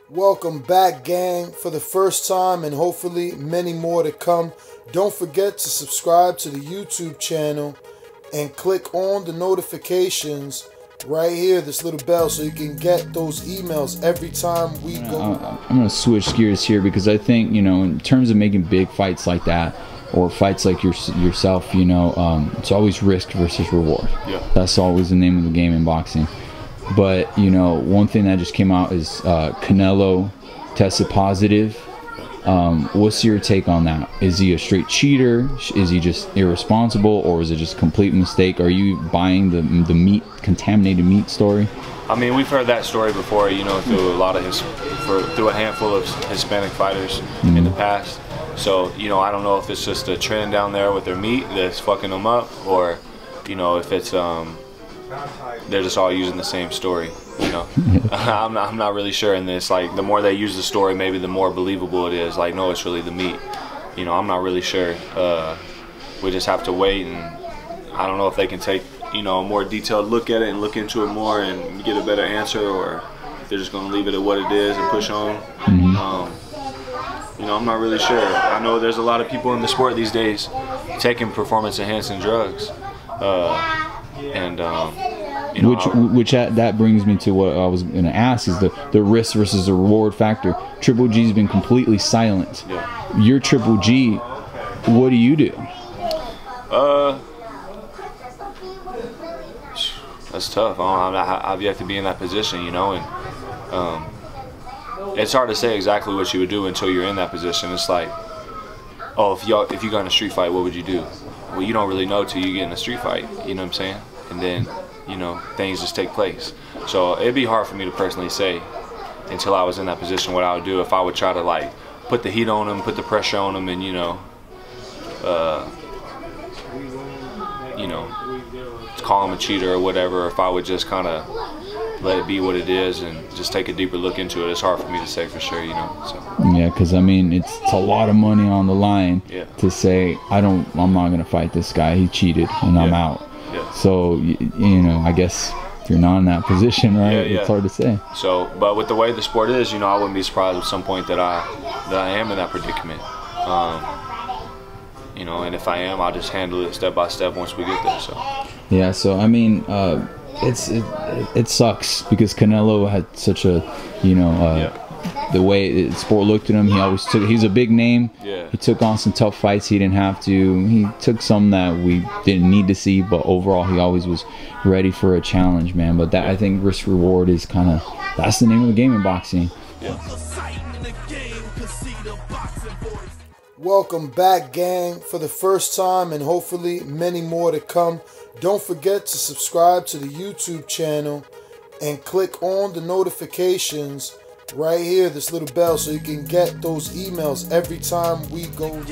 Welcome back, gang, for the first time and hopefully many more to come. Don't forget to subscribe to the YouTube channel and click on the notifications right here, this little bell, so you can get those emails every time we go. I'm going to switch gears here because I think, you know, in terms of making big fights like that, or fights like yourself, you know, it's always risk versus reward. Yeah. That's always the name of the game in boxing. But, you know, one thing that just came out is Canelo tested positive. What's your take on that? Is he a straight cheater? Is he just irresponsible, or is it just a complete mistake? Are you buying the meat, contaminated meat story? I mean, we've heard that story before, you know, through a lot of through a handful of Hispanic fighters in the past. So, you know, I don't know if it's just a trend down there with their meat that's fucking them up, or, you know, if it's they're just all using the same story, you know. I'm not really sure in this. Like, the more they use the story, maybe the more believable it is. Like, no, it's really the meat. You know, I'm not really sure. We just have to wait, and I don't know if they can take, you know, a more detailed look at it and look into it more and get a better answer, or if they're just going to leave it at what it is and push on. You know, I'm not really sure. I know there's a lot of people in the sport these days taking performance-enhancing drugs, you know, that brings me to what I was going to ask, is the risk versus the reward factor. Triple G's been completely silent. Yeah. You're Triple G. What do you do? That's tough. I've yet to be in that position, you know, and it's hard to say exactly what you would do until you're in that position. It's like, oh, if you got in a street fight, what would you do? Well, you don't really know till you get in a street fight, you know what I'm saying? And then, you know, things just take place. So it'd be hard for me to personally say until I was in that position what I would do if I would try to, like, put the heat on them, put the pressure on them, and, you know, call him a cheater or whatever. If I would just kind of let it be what it is and just take a deeper look into it, it's hard for me to say for sure, you know. So. Yeah, because I mean, it's a lot of money on the line. Yeah. To say I'm not gonna fight this guy. He cheated, and I'm out. Yeah. So you know, I guess if you're not in that position, right? It's hard to say. So, but with the way the sport is, you know, I wouldn't be surprised at some point that I am in that predicament. You know, and if I am, I'll just handle it step by step once we get there. So. Yeah. So I mean, it sucks because Canelo had such a, you know, the way the sport looked at him. He's a big name. Yeah. He took on some tough fights he didn't have to. He took some that we didn't need to see, but overall he always was ready for a challenge, man. But that, I think, risk reward is kind of, that's the name of the game in boxing. Yeah. Welcome back, gang, for the first time and hopefully many more to come. Don't forget to subscribe to the YouTube channel and click on the notifications right here, this little bell, so you can get those emails every time we go.